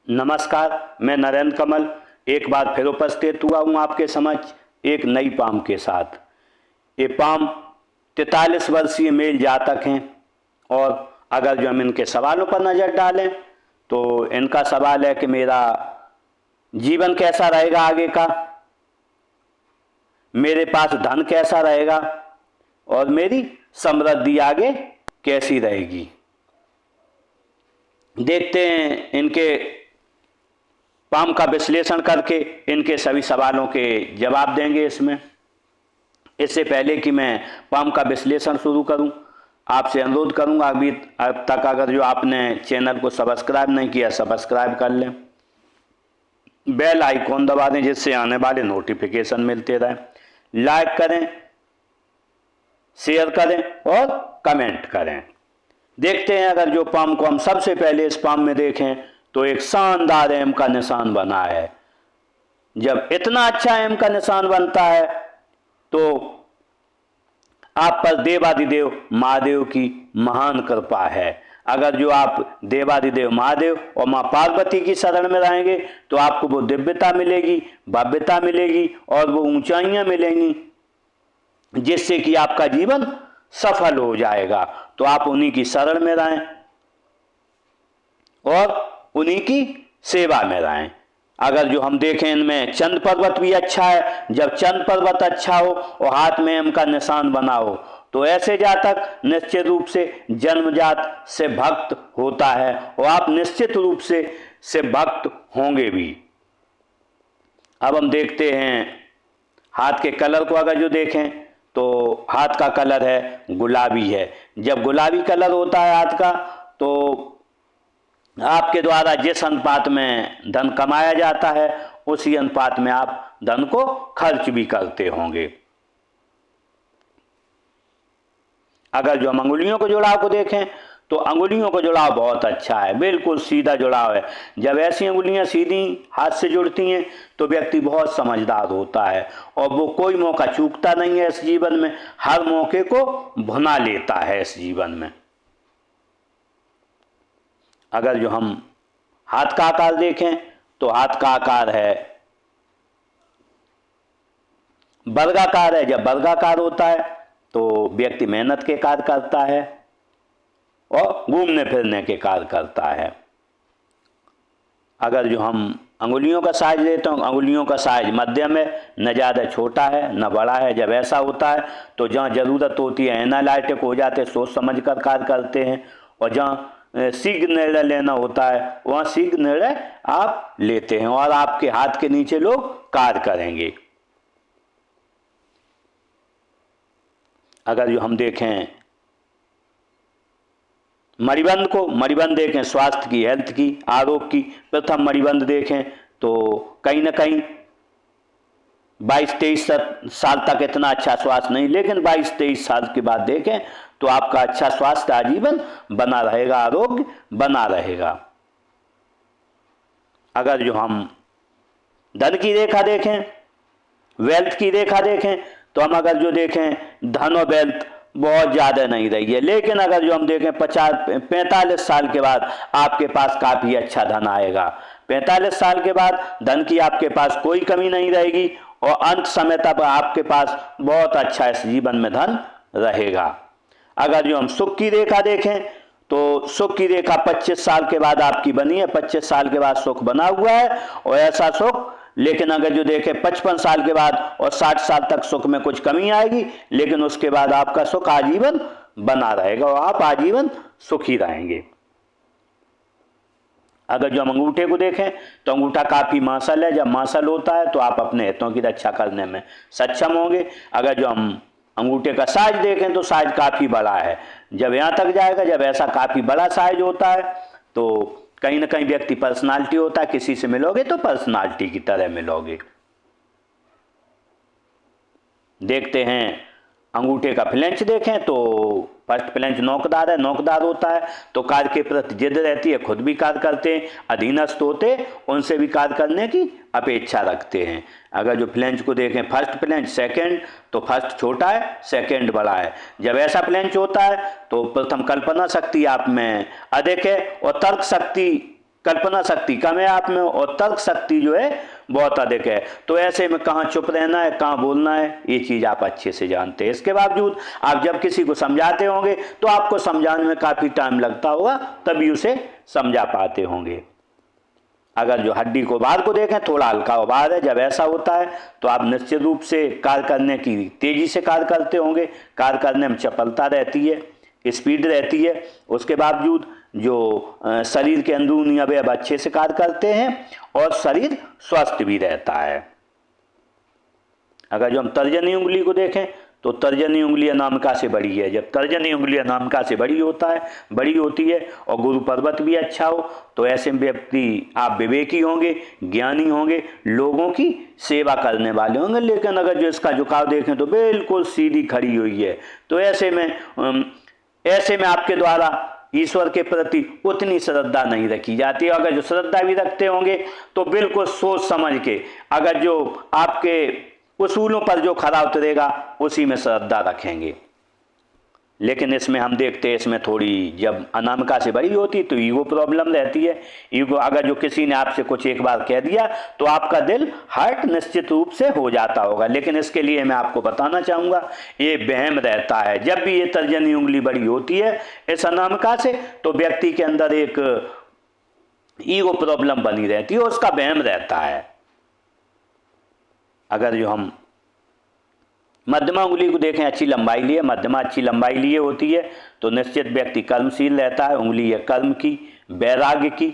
नमस्कार, मैं नरेंद्र कमल एक बार फिर उपस्थित हुआ हूँ आपके समक्ष एक नई पाम के साथ। ये पाम 43 वर्षीय मेल जातक हैं और अगर जो हम इनके सवालों पर नज़र डालें तो इनका सवाल है कि मेरा जीवन कैसा रहेगा आगे का, मेरे पास धन कैसा रहेगा और मेरी समृद्धि आगे कैसी रहेगी। देखते हैं इनके पाम का विश्लेषण करके इनके सभी सवालों के जवाब देंगे इसमें। इससे पहले कि मैं पाम का विश्लेषण शुरू करूं, आपसे अनुरोध करूंगा अभी अब तक अगर जो आपने चैनल को सब्सक्राइब नहीं किया सब्सक्राइब कर लें, बेल आइकॉन दबा दें जिससे आने वाले नोटिफिकेशन मिलते रहें, लाइक करें, शेयर करें और कमेंट करें। देखते हैं अगर जो पाम को हम सबसे पहले इस पाम में देखें तो एक शानदार एम का निशान बना है। जब इतना अच्छा एम का निशान बनता है तो आप पर देवादिदेव महादेव की महान कृपा है। अगर जो आप देवादिदेव महादेव और माँ पार्वती की शरण में रहेंगे तो आपको वो दिव्यता मिलेगी, भव्यता मिलेगी और वो ऊंचाइयां मिलेंगी जिससे कि आपका जीवन सफल हो जाएगा। तो आप उन्हीं की शरण में रहें और उन्हीं की सेवा में रहें। अगर जो हम देखें इनमें चंद पर्वत भी अच्छा है। जब चंद पर्वत अच्छा हो और हाथ में एम का निशान बना हो तो ऐसे जातक निश्चित रूप से जन्मजात से भक्त होता है और आप निश्चित रूप से भक्त होंगे भी। अब हम देखते हैं हाथ के कलर को। अगर जो देखें तो हाथ का कलर है गुलाबी है। जब गुलाबी कलर होता है हाथ का तो आपके द्वारा जिस अनुपात में धन कमाया जाता है उसी अनुपात में आप धन को खर्च भी करते होंगे। अगर जो हम अंगुलियों के जुड़ाव को देखें तो अंगुलियों का जुड़ाव बहुत अच्छा है, बिल्कुल सीधा जुड़ाव है। जब ऐसी अंगुलियां सीधी हाथ से जुड़ती हैं तो व्यक्ति बहुत समझदार होता है और वो कोई मौका चूकता नहीं है इस जीवन में, हर मौके को भुना लेता है इस जीवन में। अगर जो हम हाथ का आकार देखें तो हाथ का आकार है वर्गाकार है। जब वर्गाकार होता है तो व्यक्ति मेहनत के कार्य करता है और घूमने फिरने के कार्य करता है। अगर जो हम अंगुलियों का साइज लेते हैं, अंगुलियों का साइज मध्यम है, न ज़्यादा छोटा है न बड़ा है। जब ऐसा होता है तो जहाँ ज़रूरत होती है एनालिटिक हो जाते, सोच समझ कर कार्य करते हैं और जहाँ शीघ्र निर्णय लेना होता है वहाँ शीघ्र निर्णय आप लेते हैं और आपके हाथ के नीचे लोग कार्य करेंगे। अगर जो हम देखें मणिबंध को, मणिबंध देखें स्वास्थ्य की, हेल्थ की, आरोग्य की। प्रथम मणिबंध देखें तो कहीं ना कहीं 22-23 साल तक इतना अच्छा स्वास्थ्य नहीं, लेकिन 22-23 साल के बाद देखें तो आपका अच्छा स्वास्थ्य आजीवन बना रहेगा, आरोग्य बना रहेगा। अगर जो हम धन की रेखा देखें, वेल्थ की रेखा देखें तो हम अगर जो देखें धन और वेल्थ बहुत ज़्यादा नहीं रही है, लेकिन अगर जो हम देखें 45 साल के बाद आपके पास काफ़ी अच्छा धन आएगा। 45 साल के बाद धन की आपके पास कोई कमी नहीं रहेगी और अंत समय तक आपके पास बहुत अच्छा इस जीवन में धन रहेगा। अगर जो हम सुख की रेखा देखें तो सुख की रेखा 25 साल के बाद आपकी बनी है। 25 साल के बाद सुख बना हुआ है और ऐसा सुख, लेकिन अगर जो देखें 55 साल के बाद और 60 साल तक सुख में कुछ कमी आएगी, लेकिन उसके बाद आपका सुख आजीवन बना रहेगा और आप आजीवन सुखी रहेंगे। अगर जो हम अंगूठे को देखें तो अंगूठा काफ़ी मांसल है। जब मांसल होता है तो आप अपने हितों की रक्षा करने में सक्षम होंगे। अगर जो हम अंगूठे का साइज देखें तो साइज काफ़ी बड़ा है। जब यहाँ तक जाएगा, जब ऐसा काफ़ी बड़ा साइज होता है तो कहीं ना कहीं व्यक्ति पर्सनालिटी होता है, किसी से मिलोगे तो पर्सनालिटी की तरह मिलोगे। देखते हैं अंगूठे का फ्लेंच देखें तो फर्स्ट फ्लेंच नोकदार है। नोकदार होता है तो कार्य के प्रति जिद रहती है, खुद भी कार्य करते हैं, अधीनस्थ होते उनसे भी कार्य करने की अपेक्षा रखते हैं। अगर जो फ्लेंच को देखें फर्स्ट फ्लेंच सेकंड तो फर्स्ट छोटा है, सेकंड बड़ा है। जब ऐसा फ्लेंच होता है तो प्रथम कल्पना शक्ति आप में अधिक है और तर्क शक्ति कल्पना शक्ति कम है आप में और तर्क शक्ति जो है बहुत अधिक है। तो ऐसे में कहाँ चुप रहना है, कहाँ बोलना है, ये चीज़ आप अच्छे से जानते हैं। इसके बावजूद आप जब किसी को समझाते होंगे तो आपको समझाने में काफ़ी टाइम लगता होगा, तभी उसे समझा पाते होंगे। अगर जो हड्डी को उभार को देखें, थोड़ा हल्का उभार है, जब ऐसा होता है तो आप निश्चित रूप से कार्य करने की तेज़ी से कार्य करते होंगे, कार्य करने में चपलता रहती है, स्पीड रहती है। उसके बावजूद जो शरीर के अंदरूनी अवयव अच्छे से कार्य करते हैं और शरीर स्वस्थ भी रहता है। अगर जो हम तर्जनी उंगली को देखें तो तर्जनी उंगली अनामिका से बड़ी है। जब तर्जनी उंगली अनामिका से बड़ी होती है और गुरु पर्वत भी अच्छा हो तो ऐसे व्यक्ति आप विवेकी होंगे, ज्ञानी होंगे, लोगों की सेवा करने वाले होंगे। लेकिन अगर जो इसका झुकाव देखें तो बिल्कुल सीधी खड़ी हुई है, तो ऐसे में आपके द्वारा ईश्वर के प्रति उतनी श्रद्धा नहीं रखी जाती। अगर जो श्रद्धा भी रखते होंगे तो बिल्कुल सोच समझ के, अगर जो आपके उसूलों पर जो खरा उतरेगा उसी में श्रद्धा रखेंगे। लेकिन इसमें हम देखते हैं, इसमें थोड़ी जब अनामिका से बड़ी होती तो ईगो प्रॉब्लम रहती है। ईगो, अगर जो किसी ने आपसे कुछ एक बार कह दिया तो आपका दिल हर्ट निश्चित रूप से हो जाता होगा। लेकिन इसके लिए मैं आपको बताना चाहूँगा, ये वहम रहता है। जब भी ये तर्जनी उंगली बड़ी होती है इस अनामिका से तो व्यक्ति के अंदर एक ईगो प्रॉब्लम बनी रहती है, उसका वहम रहता है। अगर जो हम मध्यमा उंगली को देखें, अच्छी लंबाई लिए, मध्यमा अच्छी लंबाई लिए होती है तो निश्चित व्यक्ति कर्मशील रहता है। उंगली है कर्म की, वैराग्य की,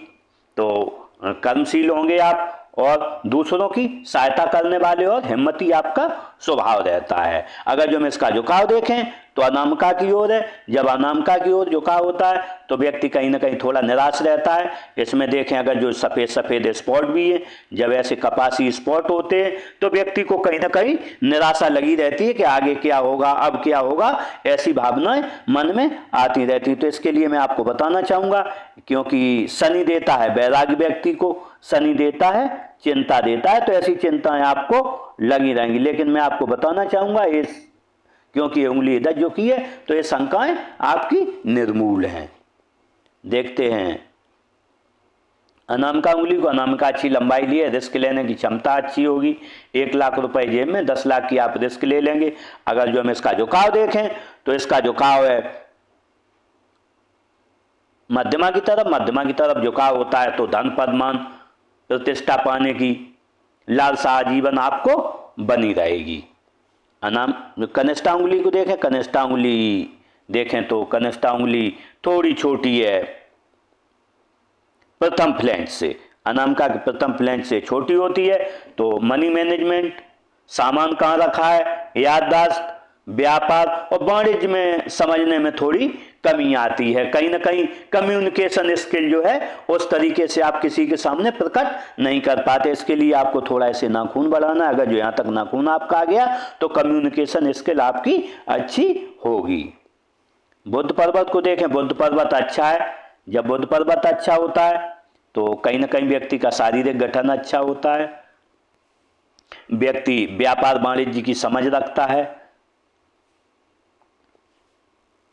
तो कर्मशील होंगे आप और दूसरों की सहायता करने वाले और हिम्मती आपका स्वभाव रहता है। अगर जो हम इसका झुकाव देखें तो अनामिका की ओर है। जब अनामिका की ओर झुकाव होता है तो व्यक्ति कहीं ना कहीं थोड़ा निराश रहता है। इसमें देखें, अगर जो सफ़ेद सफ़ेद स्पॉट भी है, जब ऐसे कपासी स्पॉट होते हैं तो व्यक्ति को कहीं ना कहीं निराशा लगी रहती है कि आगे क्या होगा, अब क्या होगा, ऐसी भावनाएं मन में आती रहती। तो इसके लिए मैं आपको बताना चाहूँगा, क्योंकि शनि देता है वैराग्य व्यक्ति को, शनि देता है चिंता देता है, तो ऐसी चिंताएं आपको लगी रहेंगी। लेकिन मैं आपको बताना चाहूँगा, इस क्योंकि ये उंगली इधर जो की है तो ये शंकाएं आपकी निर्मूल हैं। देखते हैं अनामिका उंगली को, अनामिका अच्छी लंबाई लिए, रिस्क लेने की क्षमता अच्छी होगी। 1 लाख रुपए जेब में, 10 लाख की आप रिस्क ले लेंगे। अगर जो हम इसका झुकाव देखें तो इसका झुकाव है मध्यमा की तरफ। मध्यमा की तरफ झुकाव होता है तो धन पद मान प्रतिष्ठा पाने की लालसा जीवन आपको बनी रहेगी। कनिष्ठा उंगली को देखें, कनिष्ठा उंगली देखें तो कनिष्ठा उंगली थोड़ी छोटी है प्रथम फ्लैंज से, अनामिका की प्रथम फ्लैंज से छोटी होती है। तो मनी मैनेजमेंट, सामान कहाँ रखा है, याददाश्त, व्यापार और वाणिज्य में समझने में थोड़ी कमी आती है। कहीं ना कहीं कम्युनिकेशन स्किल जो है उस तरीके से आप किसी के सामने प्रकट नहीं कर पाते। इसके लिए आपको थोड़ा ऐसे नाखून बढ़ाना है। अगर जो यहाँ तक नाखून आपका आ गया तो कम्युनिकेशन स्किल आपकी अच्छी होगी। बुध पर्वत को देखें, बुध पर्वत अच्छा है। जब बुध पर्वत अच्छा होता है तो कहीं ना कहीं व्यक्ति का शारीरिक गठन अच्छा होता है, व्यक्ति व्यापार वाणिज्य की समझ रखता है।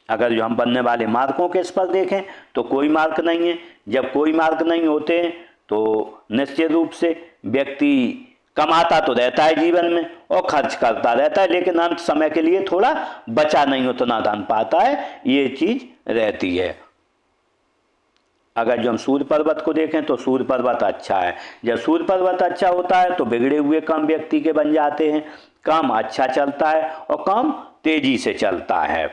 अगर जो हम बनने वाले मार्कों के इस पर देखें तो कोई मार्क नहीं है। जब कोई मार्क नहीं होते हैं तो निश्चित रूप से व्यक्ति कमाता तो रहता है जीवन में और खर्च करता रहता है, लेकिन अंत समय के लिए थोड़ा बचा नहीं उतना धन पाता है, ये चीज रहती है। अगर जो हम सूर्य पर्वत को देखें तो सूर्य पर्वत अच्छा है। जब सूर्य पर्वत अच्छा होता है तो बिगड़े हुए काम व्यक्ति के बन जाते हैं, काम अच्छा चलता है और काम तेजी से चलता है।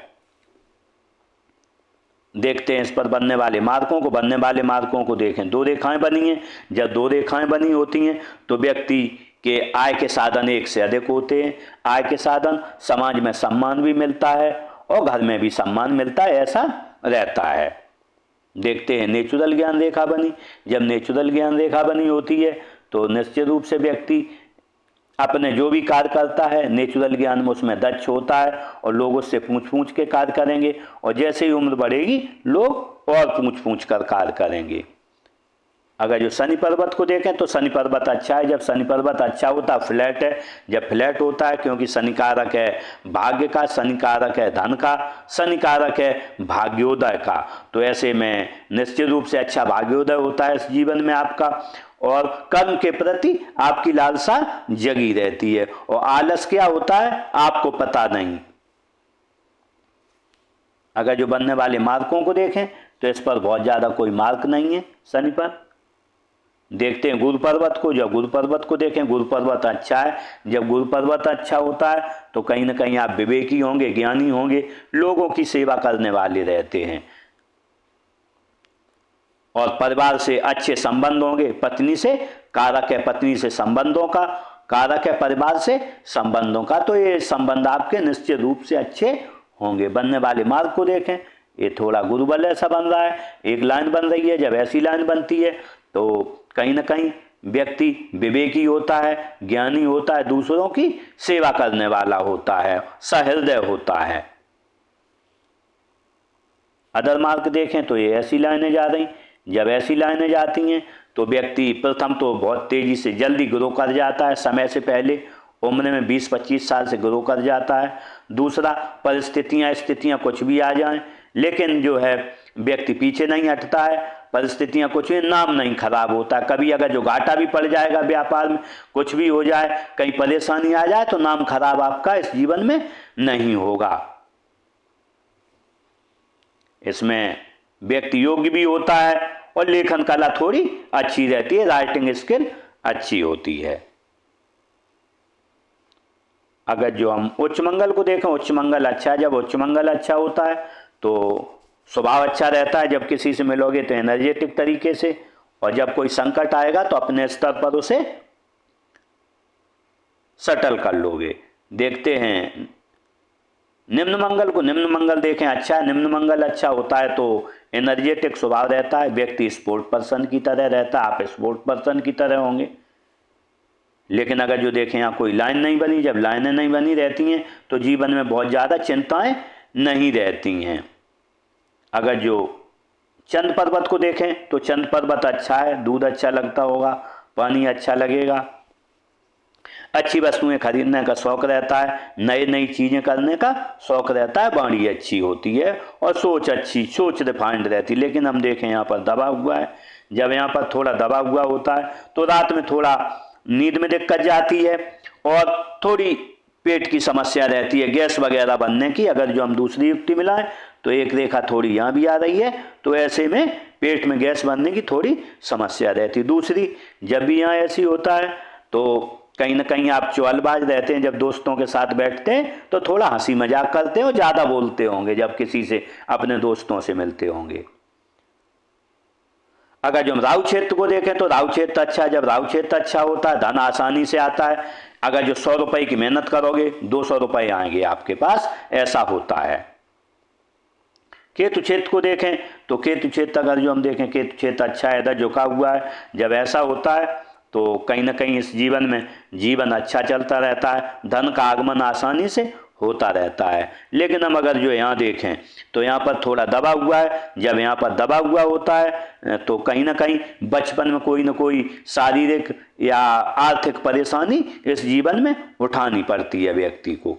देखते हैं इस पर बनने वाले मार्कों को। बनने वाले मार्कों को देखें, 2 रेखाएं बनी हैं। जब 2 रेखाएं बनी होती हैं तो व्यक्ति के आय के साधन एक से अधिक होते हैं। आय के साधन, समाज में सम्मान भी मिलता है और घर में भी सम्मान मिलता है, ऐसा रहता है। देखते हैं नेचुरल ज्ञान रेखा बनी। जब नेचुरल ज्ञान रेखा बनी होती है तो निश्चित रूप से व्यक्ति अपने जो भी कार्य करता है नेचुरल ज्ञान में उसमें दक्ष होता है और लोग उससे पूछ के कार्य करेंगे, और जैसे ही उम्र बढ़ेगी लोग और पूछ कर कार्य करेंगे। अगर जो शनि पर्वत को देखें तो शनि पर्वत अच्छा है। जब शनि पर्वत अच्छा होता है, फ्लैट है, जब फ्लैट होता है, क्योंकि शनि कारक है भाग्य का, शनि कारक है धन का, शनि कारक है भाग्योदय का, तो ऐसे में निश्चित रूप से अच्छा भाग्योदय होता है इस जीवन में आपका, और कर्म के प्रति आपकी लालसा जगी रहती है। और आलस क्या होता है आपको पता नहीं। अगर जो बनने वाले मार्कों को देखें तो इस पर बहुत ज़्यादा कोई मार्क नहीं है शनि पर। देखते हैं गुरु पर्वत को, जब गुरु पर्वत को देखें, गुरु पर्वत अच्छा है। जब गुरु पर्वत अच्छा होता है तो कहीं ना कहीं आप विवेकी होंगे, ज्ञानी होंगे, लोगों की सेवा करने वाले रहते हैं, और परिवार से अच्छे संबंध होंगे। पत्नी से कारक है, पत्नी से संबंधों का कारक है, परिवार से संबंधों का, तो ये संबंध आपके निश्चित रूप से अच्छे होंगे। बनने वाले मार्ग को देखें, ये थोड़ा गुरुबल ऐसा बन रहा है, एक लाइन बन रही है। जब ऐसी लाइन बनती है तो कहीं ना कहीं व्यक्ति विवेकी होता है, ज्ञानी होता है, दूसरों की सेवा करने वाला होता है, सहृदय होता है। अदर मार्ग देखें तो ये ऐसी लाइनें जा रही, जब ऐसी लाइनें जाती हैं तो व्यक्ति प्रथम तो बहुत तेजी से जल्दी ग्रो कर जाता है, समय से पहले उम्र में 20-25 साल से ग्रो कर जाता है। दूसरा, परिस्थितियां स्थितियां कुछ भी आ जाएं, लेकिन जो है व्यक्ति पीछे नहीं हटता है, परिस्थितियां कुछ भी, नाम नहीं खराब होता। कभी अगर जो घाटा भी पड़ जाएगा व्यापार में, कुछ भी हो जाए, कहीं परेशानी आ जाए, तो नाम खराब आपका इस जीवन में नहीं होगा। इसमें व्यक्ति योग्य भी होता है और लेखन कला थोड़ी अच्छी रहती है, राइटिंग स्किल अच्छी होती है। अगर जो हम उच्च मंगल को देखें, उच्च मंगल अच्छा है। जब उच्च मंगल अच्छा होता है तो स्वभाव अच्छा रहता है। जब किसी से मिलोगे तो एनर्जेटिक तरीके से, और जब कोई संकट आएगा तो अपने स्तर पर उसे सेटल कर लोगे। देखते हैं निम्न मंगल को, निम्न मंगल देखें अच्छा है। निम्न मंगल अच्छा होता है तो एनर्जेटिक स्वभाव रहता है, व्यक्ति स्पोर्ट पर्सन की तरह रहता है, आप स्पोर्ट पर्सन की तरह होंगे। लेकिन अगर जो देखें यहाँ कोई लाइन नहीं बनी, जब लाइनें नहीं बनी रहती हैं तो जीवन में बहुत ज़्यादा चिंताएं नहीं रहती हैं। अगर जो चंद पर्वत को देखें तो चंद पर्वत अच्छा है, दूध अच्छा लगता होगा, पानी अच्छा लगेगा, अच्छी वस्तुएं खरीदने का शौक रहता है, नई नई चीज़ें करने का शौक रहता है, वाणी अच्छी होती है और सोच अच्छी, सोच रिफाइंड रहती है। लेकिन हम देखें यहाँ पर दबा हुआ है। जब यहाँ पर थोड़ा दबा हुआ होता है तो रात में थोड़ा नींद में दिक्कत जाती है और थोड़ी पेट की समस्या रहती है, गैस वगैरह बनने की। अगर जो हम दूसरी युक्ति मिलाएं तो एक रेखा थोड़ी यहाँ भी आ रही है, तो ऐसे में पेट में गैस बनने की थोड़ी समस्या रहती है। दूसरी, जब भी यहाँ ऐसी होता है तो कहीं ना कहीं आप चौलबाज रहते हैं। जब दोस्तों के साथ बैठते हैं तो थोड़ा हंसी मजाक करते हैं और ज़्यादा बोलते होंगे जब किसी से अपने दोस्तों से मिलते होंगे। अगर जो हम राहु क्षेत्र को देखें तो राहु क्षेत्र अच्छा है। जब राहु क्षेत्र अच्छा होता है धन आसानी से आता है। अगर जो 100 रुपए की मेहनत करोगे 200 रुपए आएंगे आपके पास, ऐसा होता है। केतु क्षेत्र को देखें तो केतु क्षेत्र अगर जो हम देखें, केतु क्षेत्र अच्छा है, इधर झुका हुआ है। जब ऐसा होता है तो कहीं ना कहीं इस जीवन में जीवन अच्छा चलता रहता है, धन का आगमन आसानी से होता रहता है। लेकिन हम अगर जो यहाँ देखें तो यहाँ पर थोड़ा दबा हुआ है। जब यहाँ पर दबा हुआ होता है तो कहीं ना कहीं बचपन में कोई ना कोई शारीरिक या आर्थिक परेशानी इस जीवन में उठानी पड़ती है व्यक्ति को।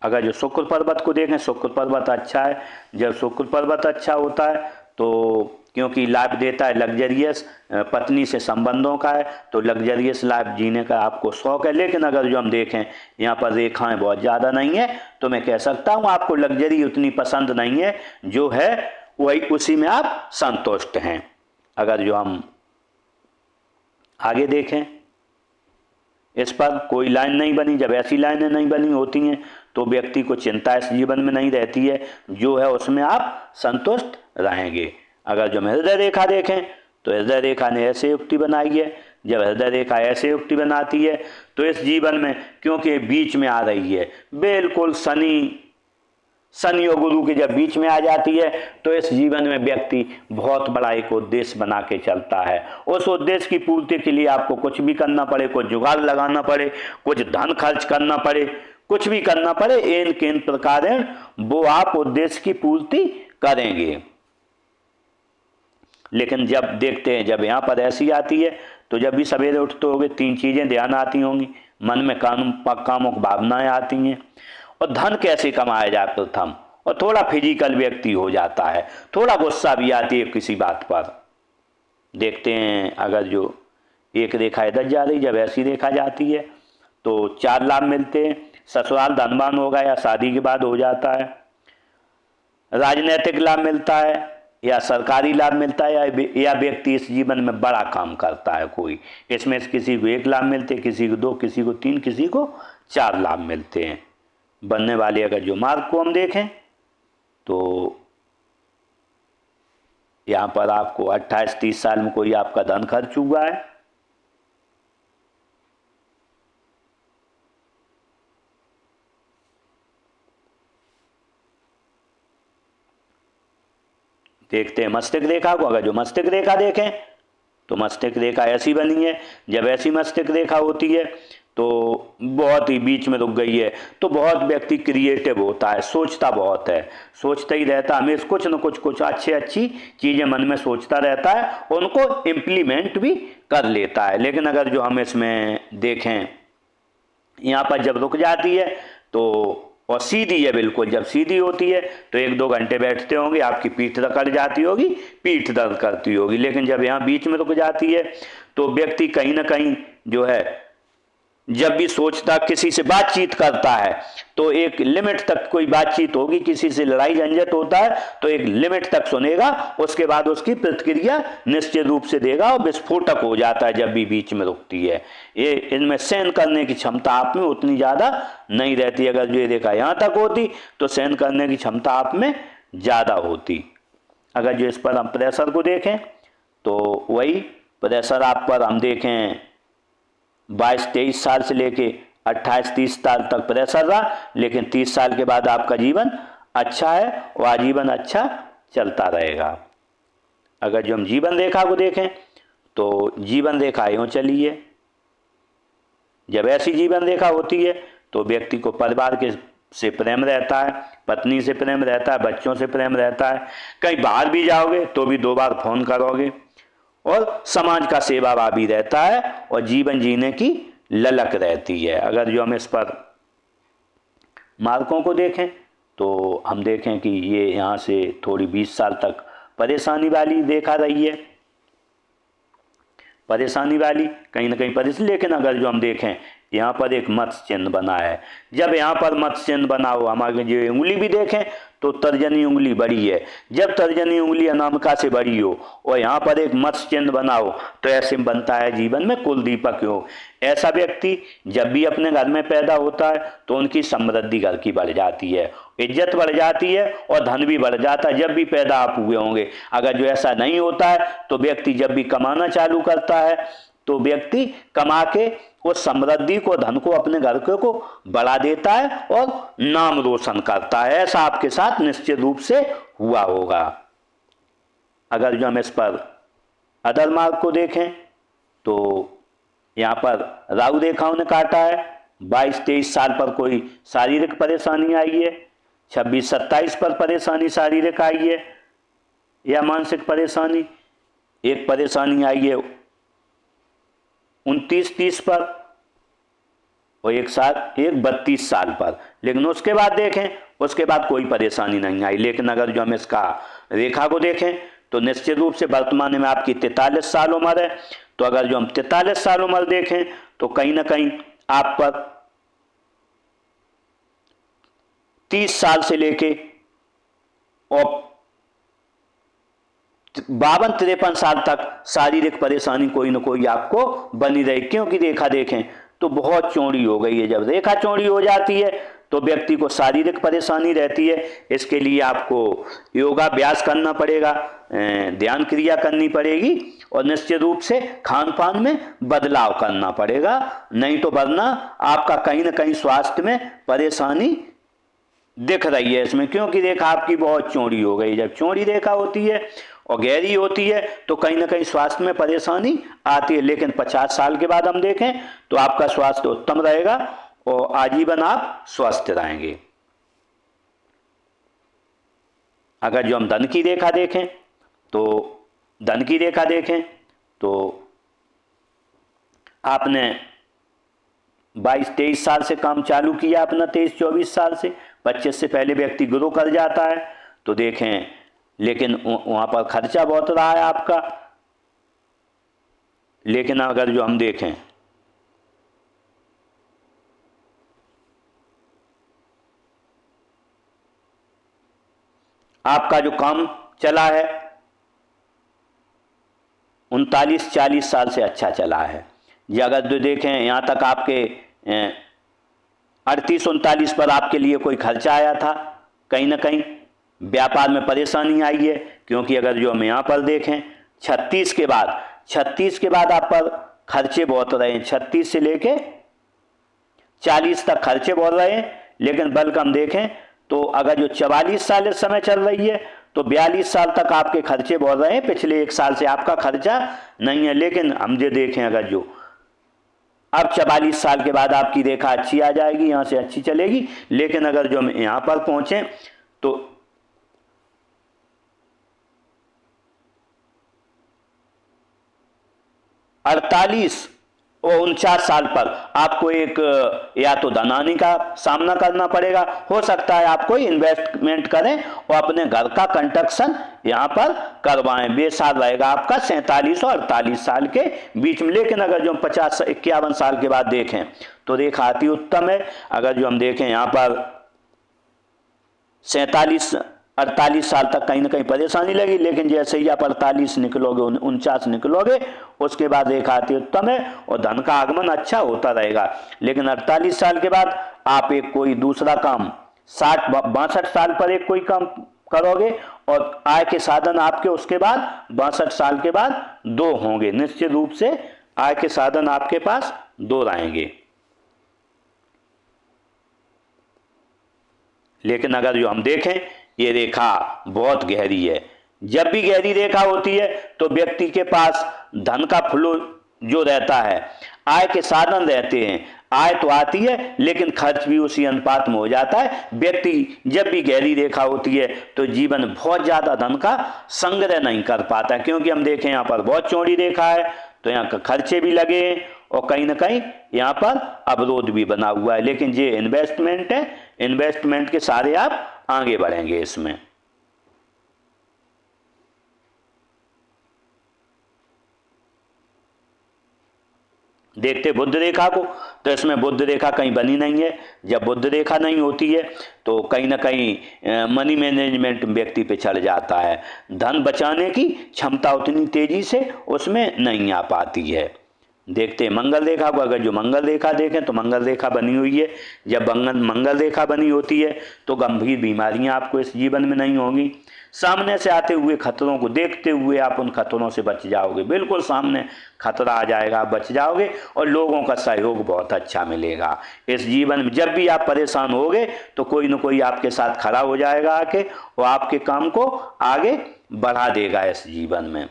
अगर जो शुक्र पर्वत को देखें, शुक्र पर्वत अच्छा है। जब शुक्र पर्वत अच्छा होता है तो क्योंकि लाभ देता है लग्जरियस, पत्नी से संबंधों का है तो लग्जरियस लाइफ जीने का आपको शौक है। लेकिन अगर जो हम देखें यहाँ पर रेखाएं बहुत ज़्यादा नहीं है तो मैं कह सकता हूँ आपको लग्जरी उतनी पसंद नहीं है, जो है वही उसी में आप संतुष्ट हैं। अगर जो हम आगे देखें, इस पर कोई लाइन नहीं बनी। जब ऐसी लाइनें नहीं बनी होती हैं तो व्यक्ति को चिंता इस जीवन में नहीं रहती है, जो है उसमें आप संतुष्ट रहेंगे। अगर जो हम हृदय रेखा देखें तो हृदय रेखा ने ऐसे युक्ति बनाई है। जब हृदय रेखा ऐसे युक्ति बनाती है तो इस जीवन में, क्योंकि बीच में आ रही है, बिल्कुल शनि और गुरु के जब बीच में आ जाती है तो इस जीवन में व्यक्ति बहुत बड़ा एक उद्देश्य बना के चलता है। उस उद्देश्य की पूर्ति के लिए आपको कुछ भी करना पड़े, कुछ जुगाड़ लगाना पड़े, कुछ धन खर्च करना पड़े, कुछ भी करना पड़े, इन किन प्रकार वो आप उद्देश्य की पूर्ति करेंगे। लेकिन जब देखते हैं, जब यहाँ पर ऐसी आती है तो जब भी सवेरे उठते होगे 3 चीज़ें ध्यान आती होंगी, मन में कामुक भावनाएं आती हैं, और धन कैसे कमाया जाए प्रथम, और थोड़ा फिजिकल व्यक्ति हो जाता है, थोड़ा गुस्सा भी आती है किसी बात पर। देखते हैं अगर जो एक रेखा इधर जा रही, जब ऐसी रेखा जाती है तो 4 लाभ मिलते हैं। ससुराल धनवान होगा या शादी के बाद हो जाता है, राजनीतिक लाभ मिलता है या सरकारी लाभ मिलता है, या व्यक्ति इस जीवन में बड़ा काम करता है कोई, इसमें से किसी को 1 लाभ मिलते हैं, किसी को 2, किसी को 3, किसी को 4 लाभ मिलते हैं। बनने वाले अगर जो मार्ग को हम देखें तो यहाँ पर आपको 28-30 साल में कोई आपका धन खर्च हुआ है, देखते हैं मस्तिष्क रेखा को। अगर जो मस्तिष्क रेखा देखें तो मस्तिष्क रेखा ऐसी बनी है, जब ऐसी मस्तिष्क रेखा होती है तो बहुत ही बीच में रुक गई है तो बहुत व्यक्ति क्रिएटिव होता है, सोचता बहुत है, सोचता ही रहता है, हमेशा कुछ न कुछ अच्छी चीज़ें मन में सोचता रहता है, उनको इम्प्लीमेंट भी कर लेता है। लेकिन अगर जो हम इसमें देखें यहाँ पर जब रुक जाती है तो, और सीधी है बिल्कुल, जब सीधी होती है तो 1-2 घंटे बैठते होंगे, आपकी पीठ अकड़ जाती होगी, पीठ दर्द करती होगी। लेकिन जब यहाँ बीच में रुक जाती है तो व्यक्ति कहीं ना कहीं जो है, जब भी सोचता, किसी से बातचीत करता है तो एक लिमिट तक कोई बातचीत होगी, किसी से लड़ाई झंझट होता है तो एक लिमिट तक सुनेगा, उसके बाद उसकी प्रतिक्रिया निश्चित रूप से देगा और विस्फोटक हो जाता है जब भी बीच में रुकती है। ये इनमें सहन करने की क्षमता आप में उतनी ज़्यादा नहीं रहती। अगर जो ये देखा यहाँ तक होती तो सहन करने की क्षमता आप में ज़्यादा होती। अगर जो इस पर हम प्रेशर को देखें तो वही प्रेशर आप पर हम देखें 22-23 साल से लेके 28-30 साल तक प्रेशर रहा, लेकिन 30 साल के बाद आपका जीवन अच्छा है और आजीवन अच्छा चलता रहेगा। अगर जो हम जीवन रेखा को देखें तो जीवन रेखा यूँ चली है, जब ऐसी जीवन रेखा होती है तो व्यक्ति को परिवार के से प्रेम रहता है, पत्नी से प्रेम रहता है, बच्चों से प्रेम रहता है, कहीं बाहर भी जाओगे तो भी 2 बार फोन करोगे, और समाज का सेवा भाव भी रहता है और जीवन जीने की ललक रहती है। अगर जो हम इस पर मार्कों को देखें तो हम देखें कि ये यहाँ से थोड़ी 20 साल तक परेशानी वाली देखा रही है, परेशानी वाली कहीं ना कहीं परेशानी। लेकिन अगर जो हम देखें यहाँ पर एक मत्स्य चिन्ह बना है, जब यहाँ पर मत्स्य चिन्ह बना हो, हमारे जो उंगली भी देखें तो तर्जनी उंगली बड़ी है, जब तर्जनी उंगली अनामिका से बड़ी हो और यहाँ पर एक मत्स्य चिन्ह बना हो तो ऐसे बनता है जीवन में कुल दीपक हो। ऐसा व्यक्ति जब भी अपने घर में पैदा होता है तो उनकी समृद्धि घर की बढ़ जाती है, इज्जत बढ़ जाती है और धन भी बढ़ जाता है जब भी पैदा आप हुए होंगे। अगर जो ऐसा नहीं होता है तो व्यक्ति जब भी कमाना चालू करता है तो व्यक्ति कमा के उस समृद्धि को, धन को, अपने घर को बढ़ा देता है और नाम रोशन करता है। ऐसा आपके साथ निश्चित रूप से हुआ होगा। अगर जो हम इस पर अदर मार्ग को देखें तो यहाँ पर राहु रेखाओं ने काटा है, 22-23 साल पर कोई शारीरिक परेशानी आई है, 26-27 पर परेशानी शारीरिक आई है या मानसिक परेशानी, एक परेशानी आई है 29-30 पर और एक 32 साल पर। लेकिन उसके बाद देखें, उसके बाद कोई परेशानी नहीं आई। लेकिन अगर जो हम इसका रेखा को देखें तो निश्चित रूप से वर्तमान में आपकी 43 साल उम्र है, तो अगर जो हम 43 साल उम्र देखें तो कहीं ना कहीं आप पर 30 साल से लेके और 52-53 साल तक शारीरिक परेशानी कोई ना कोई आपको बनी रही। क्योंकि रेखा देखें तो बहुत चौड़ी हो गई है, जब रेखा चौड़ी हो जाती है तो व्यक्ति को शारीरिक परेशानी रहती है। इसके लिए आपको योगाभ्यास करना पड़ेगा, ध्यान क्रिया करनी पड़ेगी और निश्चित रूप से खान पान में बदलाव करना पड़ेगा, नहीं तो वरना आपका कहीं ना कहीं स्वास्थ्य में परेशानी दिख रही है इसमें। क्योंकि रेखा आपकी बहुत चौड़ी हो गई, जब चौड़ी रेखा होती है और गहरी होती है तो कहीं ना कहीं स्वास्थ्य में परेशानी आती है। लेकिन 50 साल के बाद हम देखें तो आपका स्वास्थ्य उत्तम रहेगा और आजीवन आप स्वस्थ रहेंगे। अगर जो हम धन की रेखा देखें तो धन की रेखा देखें तो आपने 22-23 साल से काम चालू किया अपना, 23-24 साल से, 25 से पहले व्यक्ति ग्रो कर जाता है। तो देखें लेकिन वहाँ पर खर्चा बहुत रहा है आपका। लेकिन अगर जो हम देखें आपका जो काम चला है 39-40 साल से अच्छा चला है। ये अगर जो देखें यहाँ तक आपके 38-39 पर आपके लिए कोई खर्चा आया था, कहीं ना कहीं व्यापार में परेशानी आई है। क्योंकि अगर जो हम यहाँ पर देखें 36 के बाद आप पर खर्चे बहुत रहे हैं, 36 से लेके 40 तक खर्चे बहुत रहे हैं। लेकिन बल्कि हम देखें तो अगर जो 44 साल इस समय चल रही है तो 42 साल तक आपके खर्चे बहुत रहे हैं, पिछले 1 साल से आपका खर्चा नहीं है। लेकिन हम जो देखें अगर जो अब 44 साल के बाद आपकी रेखा अच्छी आ जाएगी, यहाँ से अच्छी चलेगी। लेकिन अगर जो हम यहाँ पर पहुँचें तो 48 और 49 साल पर आपको एक या तो धनहानि का सामना करना पड़ेगा, हो सकता है आप कोई इन्वेस्टमेंट करें और अपने घर का कंस्ट्रक्शन यहाँ पर करवाएं। बेसाल रहेगा आपका 47 और 48 साल के बीच में। लेकिन अगर जो हम 50-51 साल के बाद देखें तो रेखा अति उत्तम है। अगर जो हम देखें यहाँ पर 47-48 साल तक कहीं ना कहीं परेशानी लगी, लेकिन जैसे ही आप 48 निकलोगे, 49 निकलोगे, उसके बाद रेखा अति उत्तम है और धन का आगमन अच्छा होता रहेगा। लेकिन 48 साल के बाद आप एक कोई दूसरा काम 60-62 साल पर एक कोई काम करोगे और आय के साधन आपके उसके बाद 62 साल के बाद 2 होंगे। निश्चित रूप से आय के साधन आपके पास 2 रहेंगे। लेकिन अगर जो हम देखें ये रेखा बहुत गहरी है। जब भी गहरी रेखा होती है तो व्यक्ति के पास धन का फ्लो जो रहता है, आय के साधन रहते हैं, आय तो आती है लेकिन खर्च भी उसी अनुपात में हो जाता है। व्यक्ति जब भी गहरी रेखा होती है तो जीवन बहुत ज्यादा धन का संग्रह नहीं कर पाता, क्योंकि हम देखें यहाँ पर बहुत चौड़ी रेखा है तो यहाँ का खर्चे भी लगे हैं और कहीं ना कहीं यहाँ पर अवरोध भी बना हुआ है। लेकिन ये इन्वेस्टमेंट है, इन्वेस्टमेंट के सारे आप आगे बढ़ेंगे इसमें। देखते बुध रेखा को तो इसमें बुध रेखा कहीं बनी नहीं है। जब बुध रेखा नहीं होती है तो कहीं ना कहीं मनी मैनेजमेंट व्यक्ति पे चढ़ जाता है, धन बचाने की क्षमता उतनी तेजी से उसमें नहीं आ पाती है। देखते हैं मंगल रेखा को। अगर जो मंगल रेखा देखें तो मंगल रेखा बनी हुई है। जब मंगल रेखा बनी होती है तो गंभीर बीमारियां आपको इस जीवन में नहीं होंगी। सामने से आते हुए खतरों को देखते हुए आप उन खतरों से बच जाओगे। बिल्कुल सामने खतरा आ जाएगा, आप बच जाओगे और लोगों का सहयोग बहुत अच्छा मिलेगा इस जीवन में। जब भी आप परेशान होगे तो कोई न कोई आपके साथ खड़ा हो जाएगा आके और आपके काम को आगे बढ़ा देगा इस जीवन में।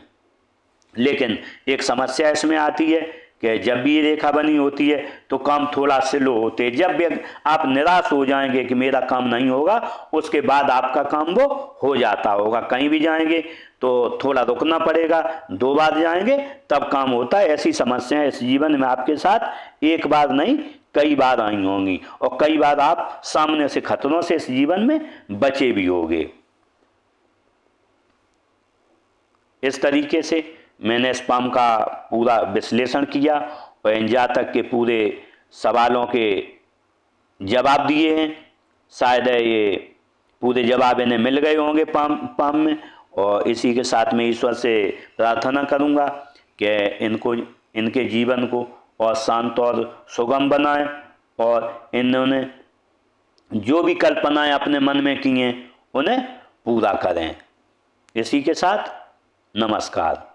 लेकिन एक समस्या इसमें आती है कि जब भी ये रेखा बनी होती है तो काम थोड़ा स्लो होते हैं। जब आप निराश हो जाएंगे कि मेरा काम नहीं होगा, उसके बाद आपका काम वो हो जाता होगा। कहीं भी जाएंगे तो थोड़ा रुकना पड़ेगा, 2 बार जाएंगे तब काम होता है। ऐसी समस्याएं इस जीवन में आपके साथ एक बार नहीं कई बार आई होंगी और कई बार आप सामने से खतरों से इस जीवन में बचे भी होंगे। इस तरीके से मैंने इस पाम का पूरा विश्लेषण किया और इन जातक के पूरे सवालों के जवाब दिए हैं। शायद ये पूरे जवाब इन्हें मिल गए होंगे पाम में। और इसी के साथ में ईश्वर से प्रार्थना करूंगा कि इनके जीवन को और शांत और सुगम बनाएं और इन्होंने जो भी कल्पनाएं अपने मन में की हैं उन्हें पूरा करें। इसी के साथ नमस्कार।